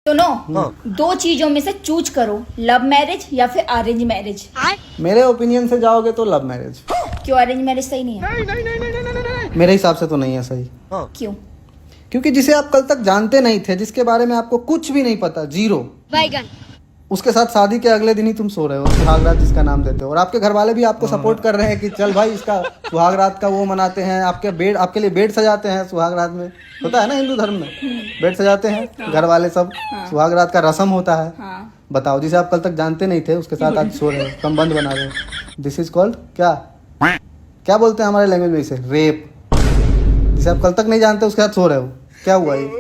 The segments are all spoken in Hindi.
सुनो, दो चीजों में से चूज करो, लव मैरिज या फिर अरेंज मैरिज। मेरे ओपिनियन से जाओगे तो लव मैरिज। क्यों अरेंज मैरिज सही नहीं है? मेरे हिसाब से तो नहीं है सही। क्यों? क्योंकि जिसे आप कल तक जानते नहीं थे, जिसके बारे में आपको कुछ भी नहीं पता, जीरो, उसके साथ शादी के अगले दिन ही तुम सो रहे हो, सुहागरात जिसका नाम देते हो, और आपके घर वाले भी आपको सपोर्ट कर रहे हैं कि चल भाई इसका सुहागरात का वो मनाते हैं, आपके लिए बेड सजाते हैं। सुहागरात में होता है ना, हिंदू धर्म में बेड सजाते हैं घर वाले सब। सुहागरात का रस्म होता है। बताओ, जिसे आप कल तक जानते नहीं थे उसके साथ आज सो रहे हो, संबंध बना रहे हो। दिस इज कॉल्ड क्या बोलते हैं हमारे लैंग्वेज में इसे? रेप। जिसे आप कल तक नहीं जानते उसके साथ सो रहे हो, क्या हुआ ये?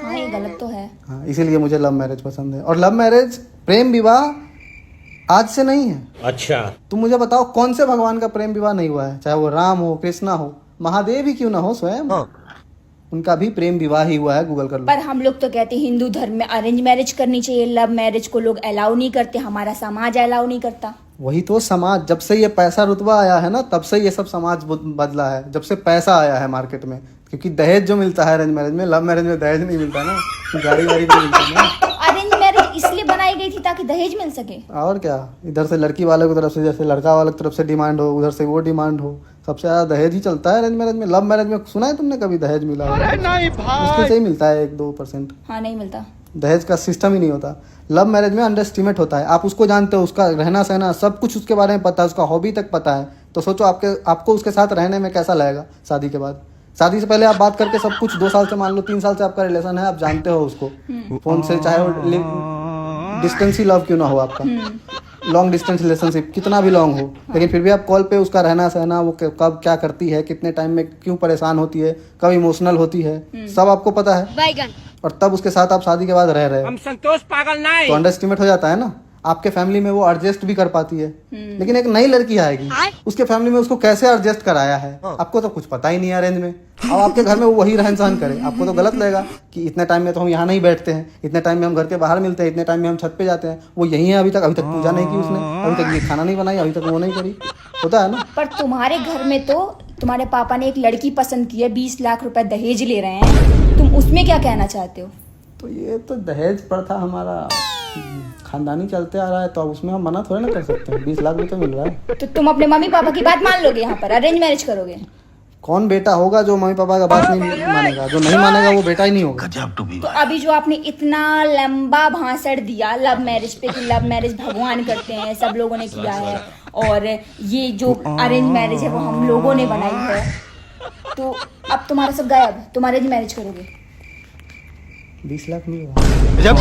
हाँ, ये गलत तो है। हाँ, इसीलिए मुझे लव मैरिज पसंद है। और लव मैरिज, प्रेम विवाह आज से नहीं है। अच्छा, तुम मुझे बताओ कौन से भगवान का प्रेम विवाह नहीं हुआ है? चाहे वो राम हो, कृष्णा हो, महादेव ही क्यों ना हो स्वयं, उनका भी प्रेम विवाह ही हुआ है। गूगल कर लो। पर हम लोग तो कहते हैं हिंदू धर्म में अरेंज मैरिज करनी चाहिए, लव मैरिज को लोग अलाउ नहीं करते, हमारा समाज अलाउ नहीं करता। वही तो समाज, जब से ये पैसा रुतबा आया है ना, तब से ये सब समाज बदला है। जब से पैसा आया है मार्केट में, क्योंकि दहेज जो मिलता है अरेंज मैरिज में, लव मैरिज में दहेज नहीं मिलता ना, गाड़ी वाड़ी नहीं मिलता ना। तो अरेंज मैरिज इसलिए बनाई गई थी ताकि दहेज मिल सके। और क्या, इधर से लड़की वाले की तरफ से, जैसे लड़का वाले की तरफ से डिमांड हो, उधर से वो डिमांड हो। सबसे ज्यादा दहेज ही चलता है अरेंज मैरिज में। लव मैरिज में सुना है तुमने कभी दहेज मिला हो? मुश्किल से ही मिलता है 1-2%। हाँ, नहीं मिलता। दहेज का सिस्टम ही नहीं होता। लव मैरिज में अंडर एस्टिमेट होता है। आप उसको जानते हो, उसका रहना सहना सब कुछ उसके बारे में पता है, उसका हॉबी तक पता है। तो सोचो आपको उसके साथ रहने में कैसा लगेगा शादी के बाद। शादी से पहले आप बात करके सब कुछ, 2 साल से मान लो 3 साल से आपका रिलेशन है, आप जानते हो उसको फोन से, चाहे वो डिस्टेंस ही लव क्यों ना हो आपका, लॉन्ग डिस्टेंस रिलेशनशिप कितना भी लॉन्ग हो, लेकिन फिर भी आप कॉल पे उसका रहना सहना, वो कब क्या करती है, कितने टाइम में क्यों परेशान होती है, कब इमोशनल होती है, सब आपको पता है। और तब उसके साथ आप शादी के बाद रह रहे हो, हम संतोष पागल नहीं, तो अंडर एस्टिमेट हो जाता है ना। आपके फैमिली में वो एडजस्ट भी कर पाती है, लेकिन एक नई लड़की आएगी, उसके फैमिली में उसको कैसे एडजस्ट कराया है आपको तो कुछ पता ही नहीं है अरेंज में। अब आपके घर में वो वही रहन सहन करे, आपको तो गलत लगेगा कि इतने टाइम में तो हम यहाँ नहीं बैठते हैं, इतने टाइम में हम घर के बाहर मिलते हैं, इतने टाइम में हम छत पे जाते हैं। वो यही है, अभी तक पूजा नहीं की उसने, अभी तक ये खाना नहीं बनाई, अभी तक वो नहीं करी, होता है ना। पर तुम्हारे घर में तो तुम्हारे पापा ने एक लड़की पसंद की है, 20 लाख रुपए दहेज ले रहे हैं, तुम उसमें क्या कहना चाहते हो? तो ये तो दहेज प्रथा हमारा खानदानी चलते आ रहा है, तो अब उसमें हम मना थोड़ा ना कर सकते हैं। 20 लाख भी तो मिल रहा है। तो तुम अपने मम्मी पापा की बात मान लोगे, यहाँ पर अरेंज मैरिज करोगे? कौन बेटा होगा जो मम्मी पापा का बात नहीं मानेगा? जो नहीं मानेगा वो बेटा ही नहीं होगा। तो अभी जो आपने इतना लंबा भाषण दिया लव मैरिज पे कि लव मैरिज भगवान करते हैं, सब लोगों ने किया है, और ये जो अरेंज मैरिज है वो हम लोगों ने बनाई है, तो अब तुम्हारा सब गायब, तुम अरेंज मैरिज करोगे? 20 लाख नहीं होगा।